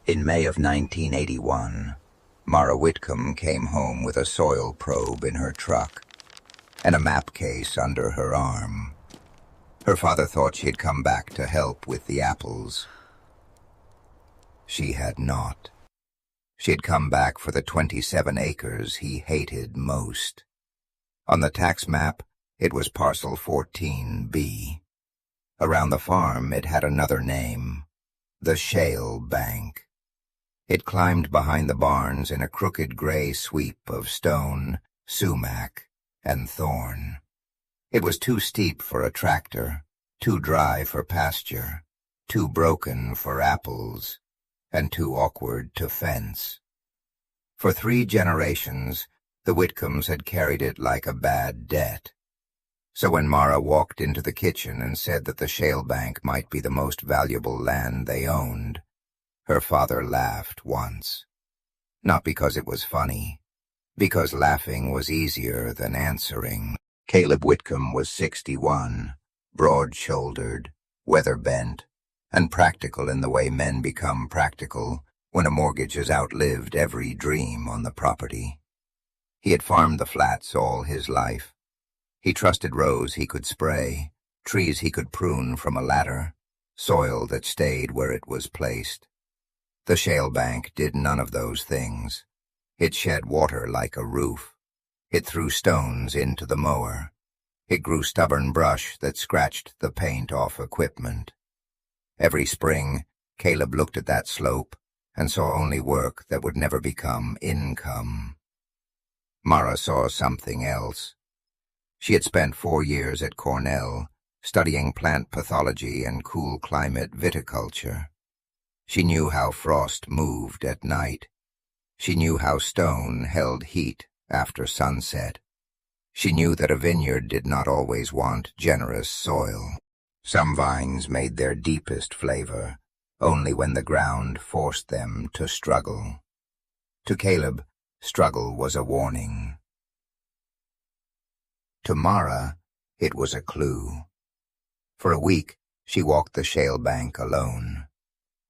In May of 1981, Mara Whitcomb came home with a soil probe in her truck and a map case under her arm. Her father thought she'd come back to help with the apples. She had not. She had come back for the 27 acres he hated most. On the tax map, it was parcel 14B. Around the farm, it had another name, the Shale Bank. It climbed behind the barns in a crooked gray sweep of stone, sumac, and thorn. It was too steep for a tractor, too dry for pasture, too broken for apples, and too awkward to fence. For 3 generations, the Whitcombs had carried it like a bad debt. So when Mara walked into the kitchen and said that the shale bank might be the most valuable land they owned, her father laughed once. Not because it was funny, because laughing was easier than answering. Caleb Whitcomb was 61, broad-shouldered, weather-bent, and practical in the way men become practical when a mortgage has outlived every dream on the property. He had farmed the flats all his life. He trusted rows he could spray, trees he could prune from a ladder, soil that stayed where it was placed. The shale bank did none of those things. It shed water like a roof. It threw stones into the mower. It grew stubborn brush that scratched the paint off equipment. Every spring, Caleb looked at that slope and saw only work that would never become income. Mara saw something else. She had spent 4 years at Cornell, studying plant pathology and cool climate viticulture. She knew how frost moved at night. She knew how stone held heat after sunset. She knew that a vineyard did not always want generous soil. Some vines made their deepest flavor only when the ground forced them to struggle. To Caleb, struggle was a warning. To Mara, it was a clue. For a week, she walked the shale bank alone.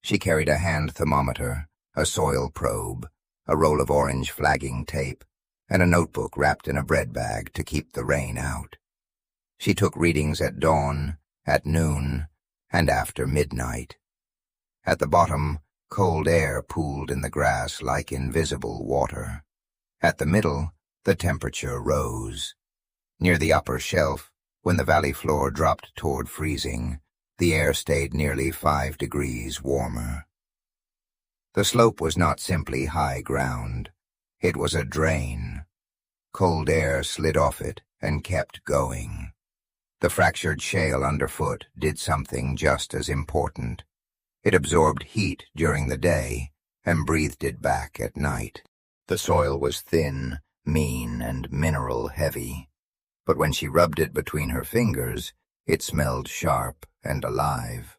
She carried a hand thermometer, a soil probe, a roll of orange flagging tape, and a notebook wrapped in a bread bag to keep the rain out. She took readings at dawn, at noon, and after midnight. At the bottom, cold air pooled in the grass like invisible water. At the middle, the temperature rose. Near the upper shelf, when the valley floor dropped toward freezing, the air stayed nearly 5 degrees warmer. The slope was not simply high ground. It was a drain. Cold air slid off it and kept going. The fractured shale underfoot did something just as important. It absorbed heat during the day and breathed it back at night. The soil was thin, mean, and mineral-heavy. But when she rubbed it between her fingers, it smelled sharp and alive.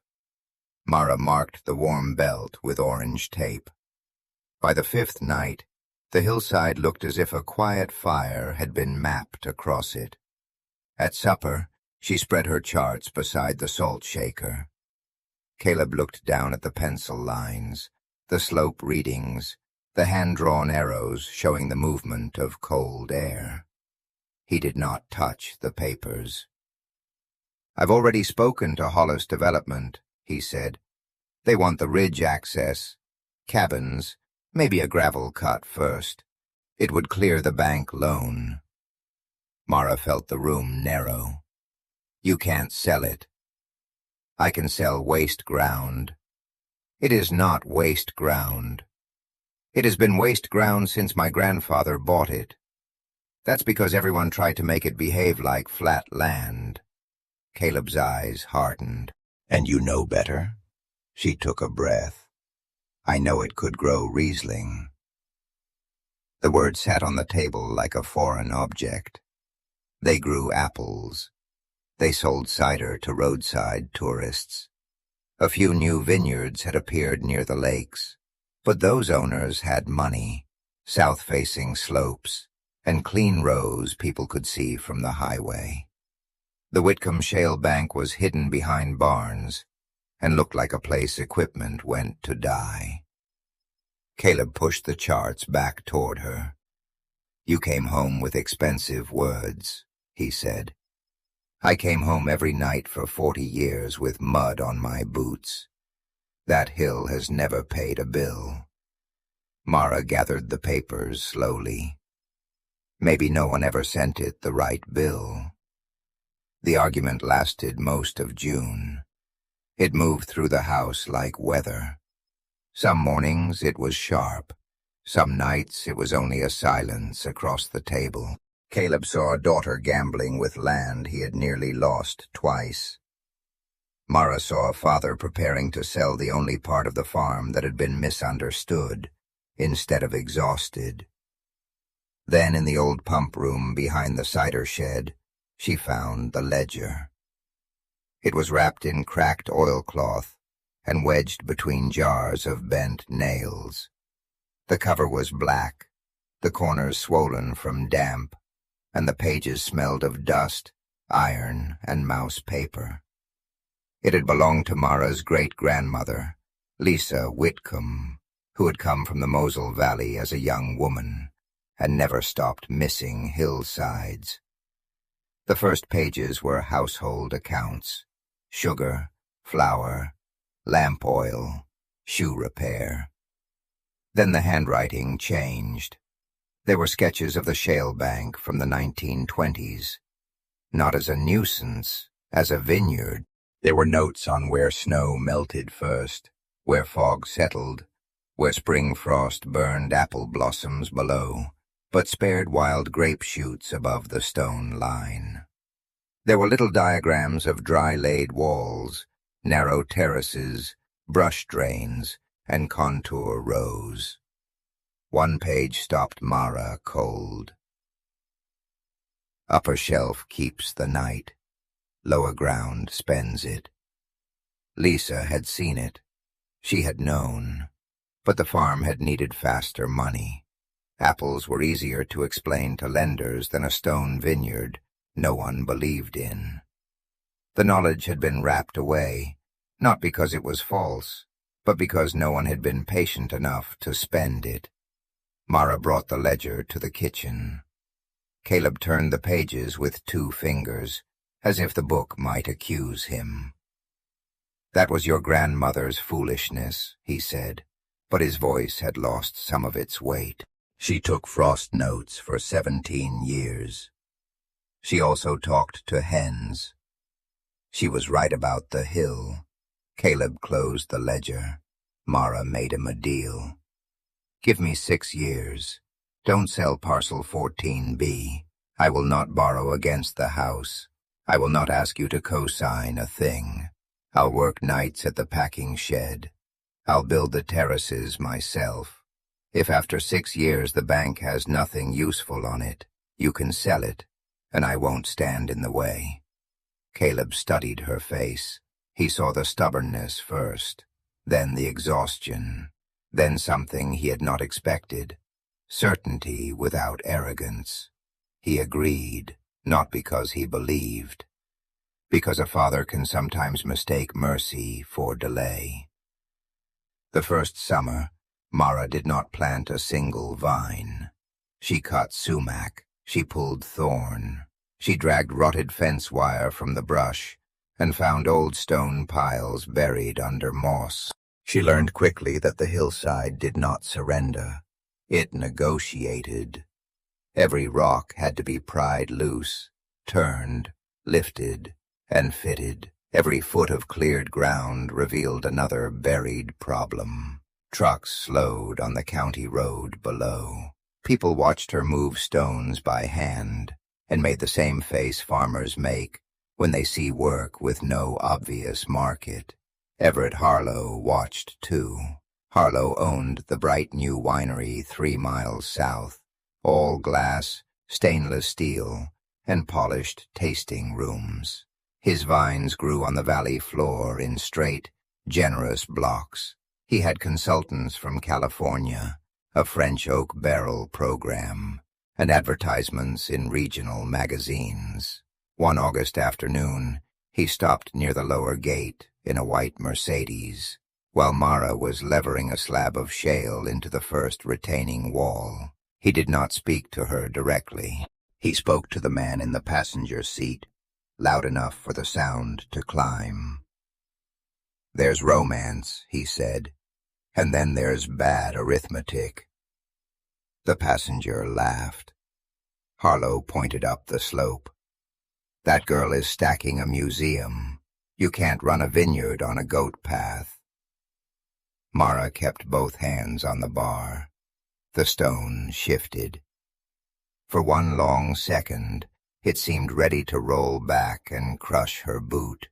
Mara marked the warm belt with orange tape. By the 5th night, the hillside looked as if a quiet fire had been mapped across it. At supper, she spread her charts beside the salt shaker. Caleb looked down at the pencil lines, the slope readings, the hand-drawn arrows showing the movement of cold air. He did not touch the papers. "I've already spoken to Hollis Development," he said. "They want the ridge access, cabins, maybe a gravel cut first. It would clear the bank loan." Mara felt the room narrow. "You can't sell it." "I can sell waste ground." "It is not waste ground. It has been waste ground since my grandfather bought it. That's because everyone tried to make it behave like flat land." Caleb's eyes hardened. "And you know better?" She took a breath. "I know it could grow Riesling." The word sat on the table like a foreign object. They grew apples. They sold cider to roadside tourists. A few new vineyards had appeared near the lakes, but those owners had money, south-facing slopes, and clean rows people could see from the highway. The Whitcomb shale bank was hidden behind barns and looked like a place equipment went to die. Caleb pushed the charts back toward her. "You came home with expensive words," he said. "I came home every night for 40 years with mud on my boots. That hill has never paid a bill." Mara gathered the papers slowly. Maybe no one ever sent it the right bill. The argument lasted most of June. It moved through the house like weather. Some mornings it was sharp. Some nights it was only a silence across the table. Caleb saw a daughter gambling with land he had nearly lost twice. Mara saw a father preparing to sell the only part of the farm that had been misunderstood instead of exhausted. Then in the old pump room behind the cider shed, she found the ledger. It was wrapped in cracked oilcloth and wedged between jars of bent nails. The cover was black, the corners swollen from damp, and the pages smelled of dust, iron, and mouse paper. It had belonged to Mara's great-grandmother, Lisa Whitcomb, who had come from the Mosel Valley as a young woman and never stopped missing hillsides. The first pages were household accounts: sugar, flour, lamp oil, shoe repair. Then the handwriting changed. There were sketches of the shale bank from the 1920s, not as a nuisance, as a vineyard. There were notes on where snow melted first, where fog settled, where spring frost burned apple blossoms below, but spared wild grape shoots above the stone line. There were little diagrams of dry-laid walls, narrow terraces, brush drains, and contour rows. One page stopped Mara cold. Upper shelf keeps the night. Lower ground spends it. Lisa had seen it. She had known. But the farm had needed faster money. Apples were easier to explain to lenders than a stone vineyard no one believed in. The knowledge had been wrapped away, not because it was false, but because no one had been patient enough to spend it. Mara brought the ledger to the kitchen. Caleb turned the pages with 2 fingers, as if the book might accuse him. "That was your grandmother's foolishness," he said, but his voice had lost some of its weight. "She took frost notes for 17 years. She also talked to hens. She was right about the hill." Caleb closed the ledger. Mara made him a deal. "Give me 6 years. Don't sell parcel 14B. I will not borrow against the house. I will not ask you to co-sign a thing. I'll work nights at the packing shed. I'll build the terraces myself. If after 6 years the bank has nothing useful on it, you can sell it, and I won't stand in the way." Caleb studied her face. He saw the stubbornness first, then the exhaustion, then something he had not expected: certainty without arrogance. He agreed, not because he believed, because a father can sometimes mistake mercy for delay. The first summer, Mara did not plant a single vine. She cut sumac, she pulled thorn, she dragged rotted fence wire from the brush, and found old stone piles buried under moss. She learned quickly that the hillside did not surrender. It negotiated. Every rock had to be pried loose, turned, lifted, and fitted. Every foot of cleared ground revealed another buried problem. Trucks slowed on the county road below. People watched her move stones by hand and made the same face farmers make when they see work with no obvious market. Everett Harlow watched too. Harlow owned the bright new winery 3 miles south, all glass, stainless steel, and polished tasting rooms. His vines grew on the valley floor in straight, generous blocks. He had consultants from California, a French oak barrel program, and advertisements in regional magazines. One August afternoon, he stopped near the lower gate in a white Mercedes. while Mara was levering a slab of shale into the first retaining wall. He did not speak to her directly. He spoke to the man in the passenger seat, loud enough for the sound to climb. "There's romance," he said, "and then there's bad arithmetic." The passenger laughed. Harlow pointed up the slope. "That girl is stacking a museum. You can't run a vineyard on a goat path." Mara kept both hands on the bar. The stone shifted. For one long second, it seemed ready to roll back and crush her boot.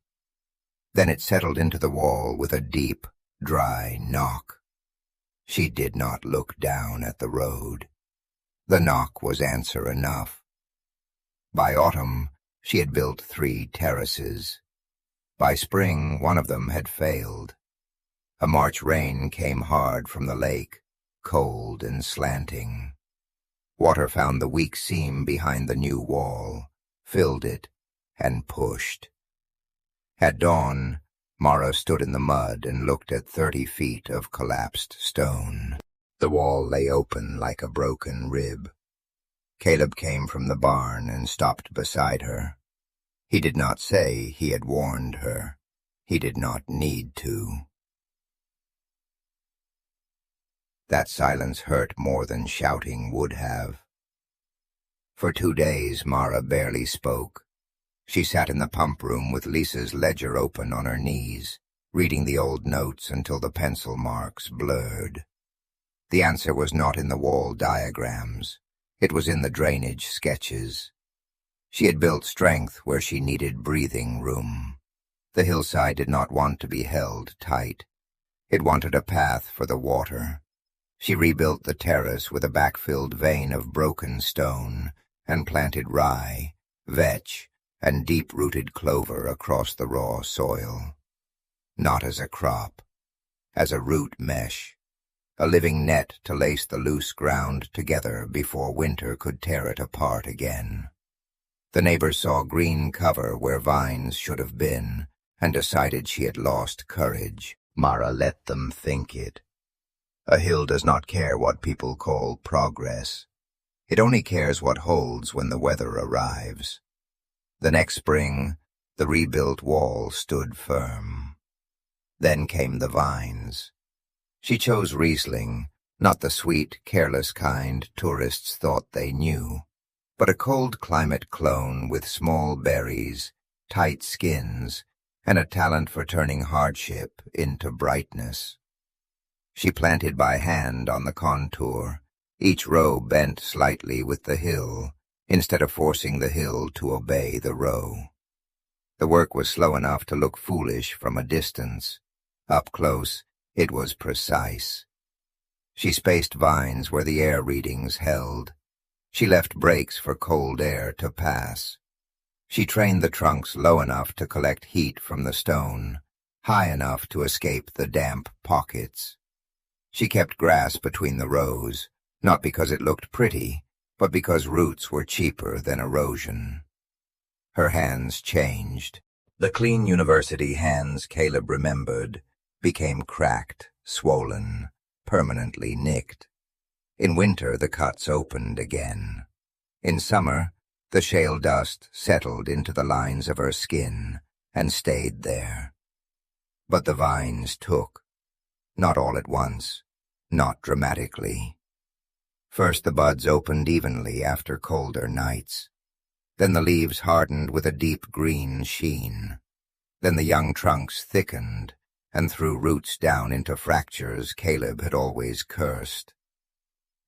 Then it settled into the wall with a deep, dry knock. She did not look down at the road. The knock was answer enough. By autumn, she had built 3 terraces. By spring, one of them had failed. A March rain came hard from the lake, cold and slanting. Water found the weak seam behind the new wall, filled it, and pushed. At dawn, Mara stood in the mud and looked at 30 feet of collapsed stone. The wall lay open like a broken rib. Caleb came from the barn and stopped beside her. He did not say he had warned her. He did not need to. That silence hurt more than shouting would have. For 2 days, Mara barely spoke. She sat in the pump room with Lisa's ledger open on her knees, reading the old notes until the pencil marks blurred. The answer was not in the wall diagrams. It was in the drainage sketches. She had built strength where she needed breathing room. The hillside did not want to be held tight. It wanted a path for the water. She rebuilt the terrace with a backfilled vein of broken stone and planted rye, vetch, and deep-rooted clover across the raw soil. Not as a crop, as a root mesh, a living net to lace the loose ground together before winter could tear it apart again. The neighbors saw green cover where vines should have been and decided she had lost courage. Mara let them think it. A hill does not care what people call progress. It only cares what holds when the weather arrives. The next spring, the rebuilt wall stood firm. Then came the vines. She chose Riesling, not the sweet, careless kind tourists thought they knew, but a cold climate clone with small berries, tight skins, and a talent for turning hardship into brightness. She planted by hand on the contour, each row bent slightly with the hill, instead of forcing the hill to obey the row. The work was slow enough to look foolish from a distance. Up close, it was precise. She spaced vines where the air readings held. She left breaks for cold air to pass. She trained the trunks low enough to collect heat from the stone, high enough to escape the damp pockets. She kept grass between the rows, not because it looked pretty, but because roots were cheaper than erosion. Her hands changed. The clean university hands Caleb remembered became cracked, swollen, permanently nicked. In winter, the cuts opened again. In summer, the shale dust settled into the lines of her skin and stayed there. But the vines took, not all at once, not dramatically. First the buds opened evenly after colder nights. Then the leaves hardened with a deep green sheen. Then the young trunks thickened and threw roots down into fractures Caleb had always cursed.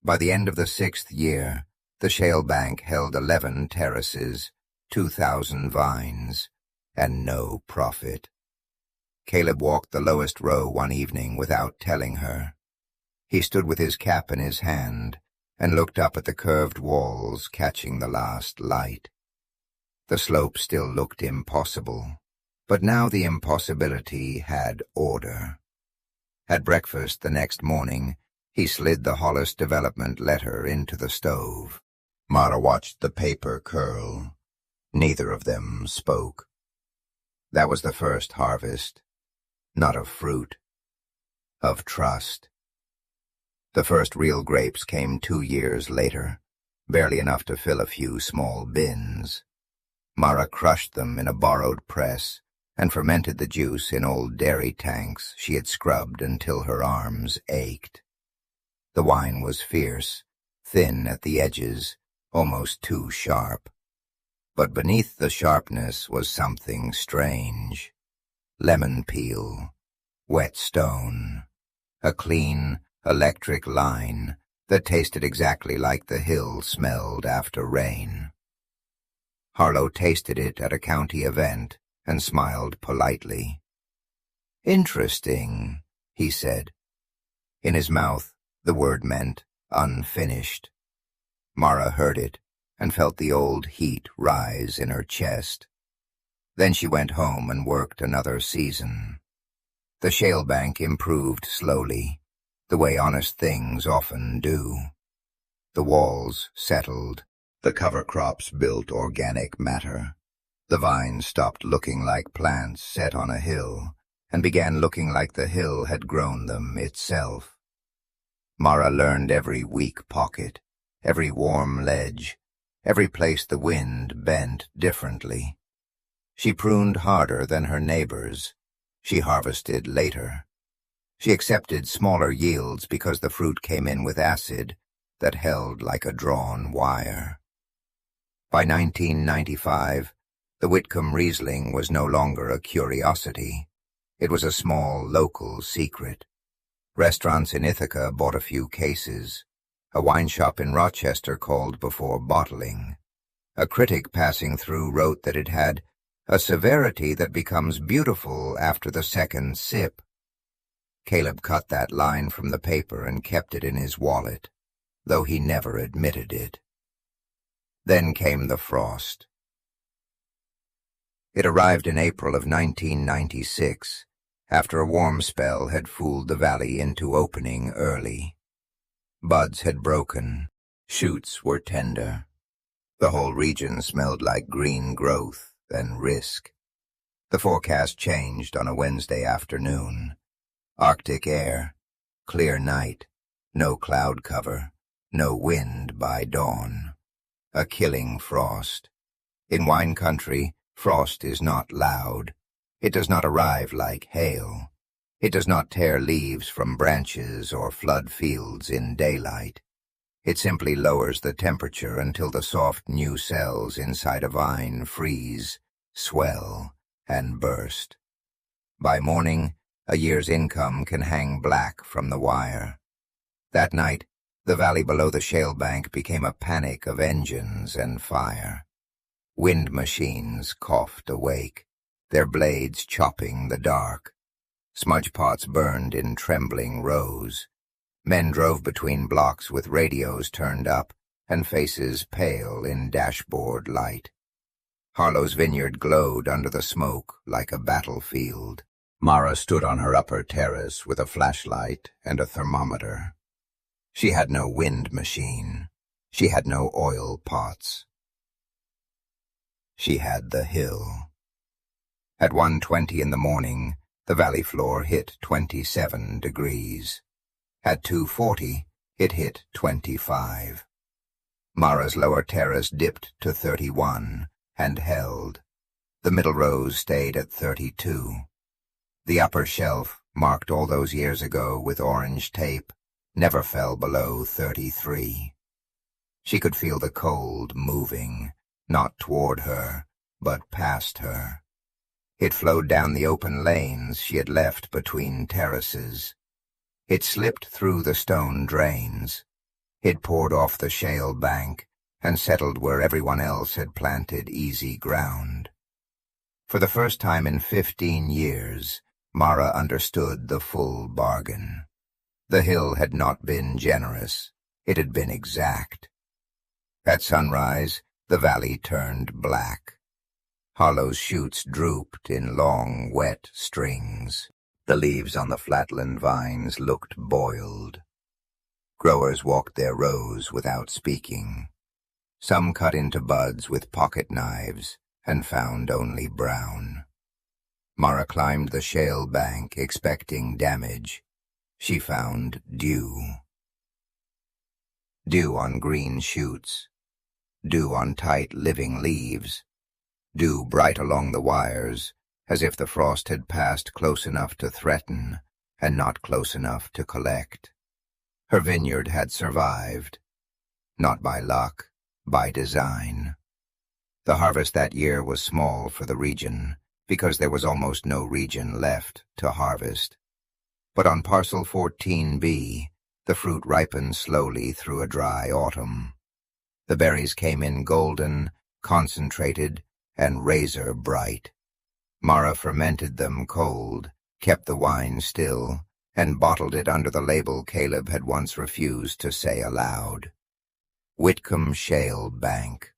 By the end of the 6th year, the shale bank held 11 terraces, 2,000 vines, and no profit. Caleb walked the lowest row one evening without telling her. He stood with his cap in his hand and looked up at the curved walls catching the last light. The slope still looked impossible, but now the impossibility had order. At breakfast the next morning, he slid the Hollis development letter into the stove. Mara watched the paper curl. Neither of them spoke. That was the first harvest, not of fruit, of trust. The first real grapes came 2 years later, barely enough to fill a few small bins. Mara crushed them in a borrowed press and fermented the juice in old dairy tanks she had scrubbed until her arms ached. The wine was fierce, thin at the edges, almost too sharp. But beneath the sharpness was something strange. Lemon peel, wet stone, a clean, electric line that tasted exactly like the hill smelled after rain. Harlow tasted it at a county event and smiled politely. "Interesting," he said. In his mouth, the word meant unfinished. Mara heard it and felt the old heat rise in her chest. Then she went home and worked another season. The shale bank improved slowly, the way honest things often do. The walls settled, the cover crops built organic matter. The vines stopped looking like plants set on a hill and began looking like the hill had grown them itself. Mara learned every weak pocket, every warm ledge, every place the wind bent differently. She pruned harder than her neighbors. She harvested later. She accepted smaller yields because the fruit came in with acid that held like a drawn wire. By 1995, the Whitcomb Riesling was no longer a curiosity. It was a small, local secret. Restaurants in Ithaca bought a few cases. A wine shop in Rochester called before bottling. A critic passing through wrote that it had a severity that becomes beautiful after the second sip. Caleb cut that line from the paper and kept it in his wallet, though he never admitted it. Then came the frost. It arrived in April of 1996, after a warm spell had fooled the valley into opening early. Buds had broken, shoots were tender. The whole region smelled like green growth and risk. The forecast changed on a Wednesday afternoon. Arctic air, clear night, no cloud cover, no wind by dawn. A killing frost. In wine country, frost is not loud. It does not arrive like hail. It does not tear leaves from branches or flood fields in daylight. It simply lowers the temperature until the soft new cells inside a vine freeze, swell, and burst. By morning, a year's income can hang black from the wire. That night, the valley below the shale bank became a panic of engines and fire. Wind machines coughed awake, their blades chopping the dark. Smudge pots burned in trembling rows. Men drove between blocks with radios turned up and faces pale in dashboard light. Harlow's vineyard glowed under the smoke like a battlefield. Mara stood on her upper terrace with a flashlight and a thermometer. She had no wind machine. She had no oil pots. She had the hill. At 1:20 in the morning, the valley floor hit 27 degrees. At 2:40, it hit 25. Mara's lower terrace dipped to 31 and held. The middle rows stayed at 32. The upper shelf, marked all those years ago with orange tape, never fell below 33. She could feel the cold moving, not toward her, but past her. It flowed down the open lanes she had left between terraces. It slipped through the stone drains. It poured off the shale bank and settled where everyone else had planted easy ground. For the first time in 15 years, Mara understood the full bargain. The hill had not been generous. It had been exact. At sunrise, the valley turned black. Harlow's shoots drooped in long, wet strings. The leaves on the flatland vines looked boiled. Growers walked their rows without speaking. Some cut into buds with pocket knives and found only brown. Mara climbed the shale bank, expecting damage. She found dew. Dew on green shoots, dew on tight living leaves, dew bright along the wires, as if the frost had passed close enough to threaten and not close enough to collect. Her vineyard had survived, not by luck, by design. The harvest that year was small for the region, because there was almost no region left to harvest. But on parcel 14B, the fruit ripened slowly through a dry autumn. The berries came in golden, concentrated, and razor bright. Mara fermented them cold, kept the wine still, and bottled it under the label Caleb had once refused to say aloud. Whitcomb Shale Bank.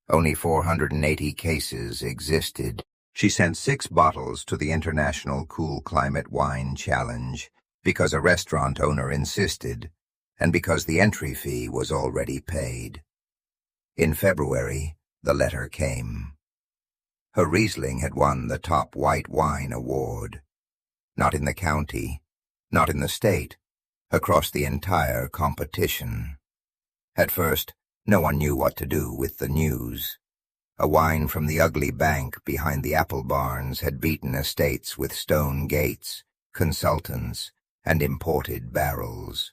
Only 480 cases existed. She sent 6 bottles to the International Cool Climate Wine Challenge because a restaurant owner insisted, and because the entry fee was already paid. In February, the letter came. Her Riesling had won the top white wine award. Not in the county, not in the state, across the entire competition. At first, no one knew what to do with the news. A wine from the ugly bank behind the apple barns had beaten estates with stone gates, consultants, and imported barrels.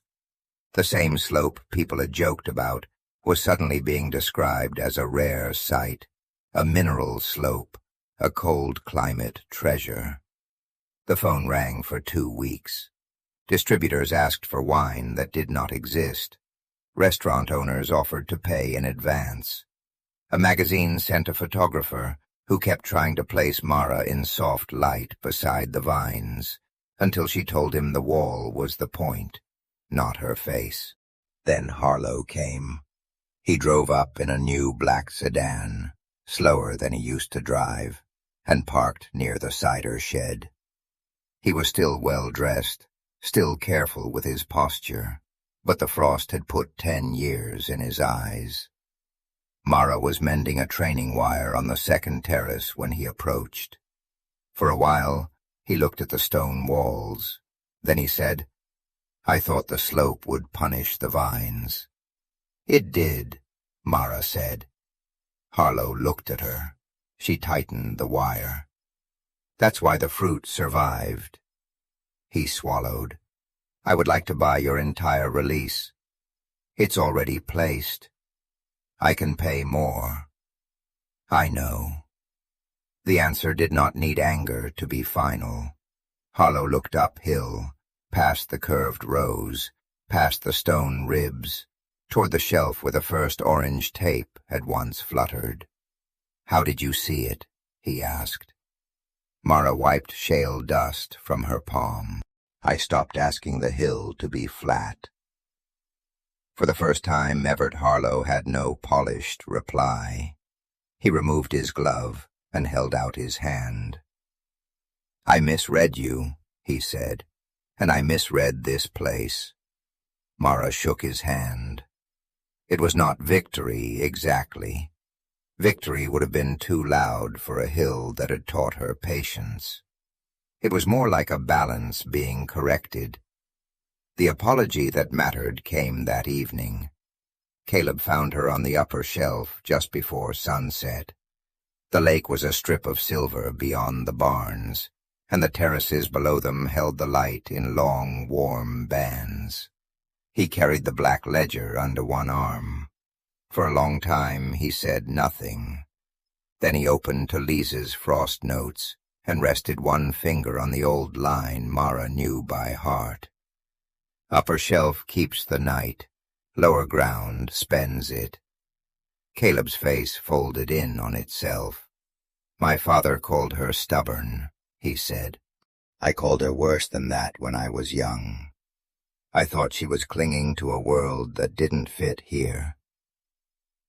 The same slope people had joked about was suddenly being described as a rare sight, a mineral slope, a cold climate treasure. The phone rang for 2 weeks. Distributors asked for wine that did not exist. Restaurant owners offered to pay in advance. A magazine sent a photographer who kept trying to place Mara in soft light beside the vines, until she told him the wall was the point, not her face. Then Harlow came. He drove up in a new black sedan, slower than he used to drive, and parked near the cider shed. He was still well-dressed, still careful with his posture, but the frost had put 10 years in his eyes. Mara was mending a training wire on the second terrace when he approached. For a while, he looked at the stone walls. Then he said, "I thought the slope would punish the vines." "It did," Mara said. Harlow looked at her. She tightened the wire. "That's why the fruit survived." He swallowed. "I would like to buy your entire release." "It's already placed." "I can pay more." "I know." The answer did not need anger to be final. Harlow looked uphill, past the curved rows, past the stone ribs, toward the shelf where the first orange tape had once fluttered. "How did you see it?" he asked. Mara wiped shale dust from her palm. "I stopped asking the hill to be flat." For the first time, Everett Harlow had no polished reply. He removed his glove and held out his hand. "I misread you," he said, "and I misread this place." Mara shook his hand. It was not victory, exactly. Victory would have been too loud for a hill that had taught her patience. It was more like a balance being corrected. The apology that mattered came that evening. Caleb found her on the upper shelf just before sunset. The lake was a strip of silver beyond the barns, and the terraces below them held the light in long, warm bands. He carried the black ledger under one arm. For a long time he said nothing. Then he opened to Lisa's frost notes and rested one finger on the old line Mara knew by heart. "Upper shelf keeps the night, lower ground spends it." Caleb's face folded in on itself. "My father called her stubborn," he said. "I called her worse than that when I was young. I thought she was clinging to a world that didn't fit here."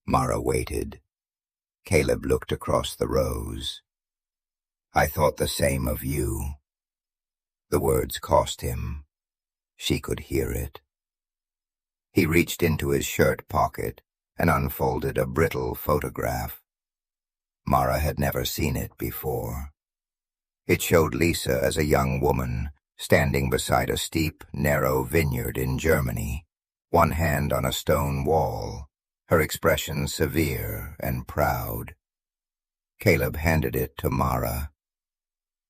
Mara waited. Caleb looked across the rows. "I thought the same of you." The words cost him. She could hear it. He reached into his shirt pocket and unfolded a brittle photograph. Mara had never seen it before. It showed Lisa as a young woman, standing beside a steep, narrow vineyard in Germany, one hand on a stone wall, her expression severe and proud. Caleb handed it to Mara.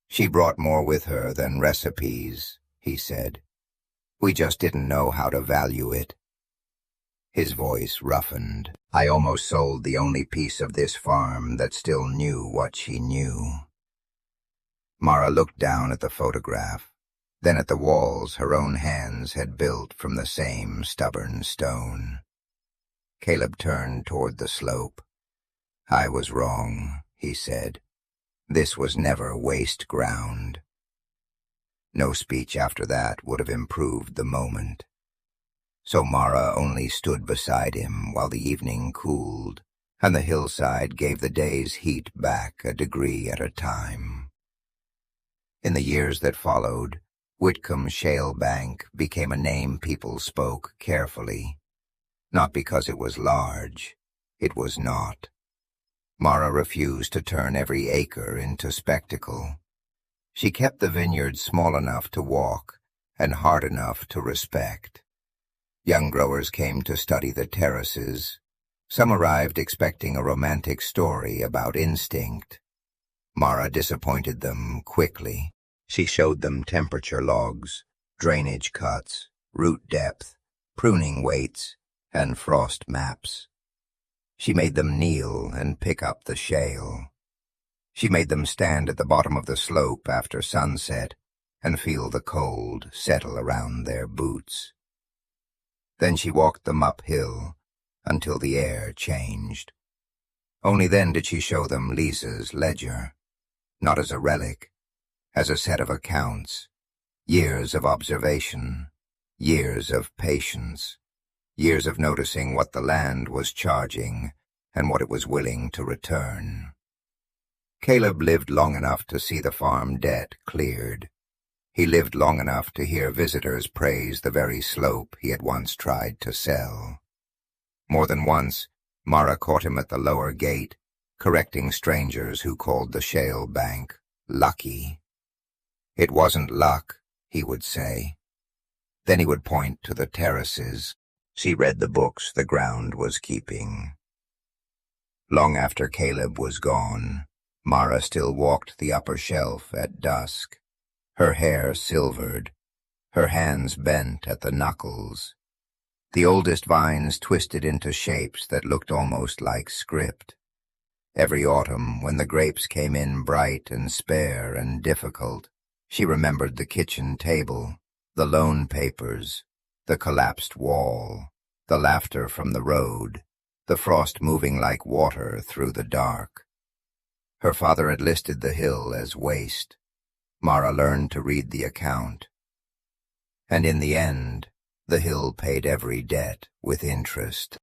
"She brought more with her than recipes," he said. "We just didn't know how to value it." His voice roughened. "I almost sold the only piece of this farm that still knew what she knew." Mara looked down at the photograph, then at the walls her own hands had built from the same stubborn stone. Caleb turned toward the slope. "I was wrong," he said. "This was never waste ground." No speech after that would have improved the moment. So Mara only stood beside him while the evening cooled, and the hillside gave the day's heat back a degree at a time. In the years that followed, Whitcomb Shale Bank became a name people spoke carefully. Not because it was large. It was not. Mara refused to turn every acre into spectacle. She kept the vineyard small enough to walk and hard enough to respect. Young growers came to study the terraces. Some arrived expecting a romantic story about instinct. Mara disappointed them quickly. She showed them temperature logs, drainage cuts, root depth, pruning weights, and frost maps. She made them kneel and pick up the shale. She made them stand at the bottom of the slope after sunset and feel the cold settle around their boots. Then she walked them uphill until the air changed. Only then did she show them Lisa's ledger, not as a relic, as a set of accounts, years of observation, years of patience, years of noticing what the land was charging and what it was willing to return. Caleb lived long enough to see the farm debt cleared. He lived long enough to hear visitors praise the very slope he had once tried to sell. More than once, Mara caught him at the lower gate, correcting strangers who called the shale bank lucky. "It wasn't luck," he would say. Then he would point to the terraces. She read the books the ground was keeping. Long after Caleb was gone, Mara still walked the upper shelf at dusk, her hair silvered, her hands bent at the knuckles. The oldest vines twisted into shapes that looked almost like script. Every autumn, when the grapes came in bright and spare and difficult, she remembered the kitchen table, the loan papers, the collapsed wall, the laughter from the road, the frost moving like water through the dark. Her father had listed the hill as waste. Mara learned to read the account. And in the end, the hill paid every debt with interest.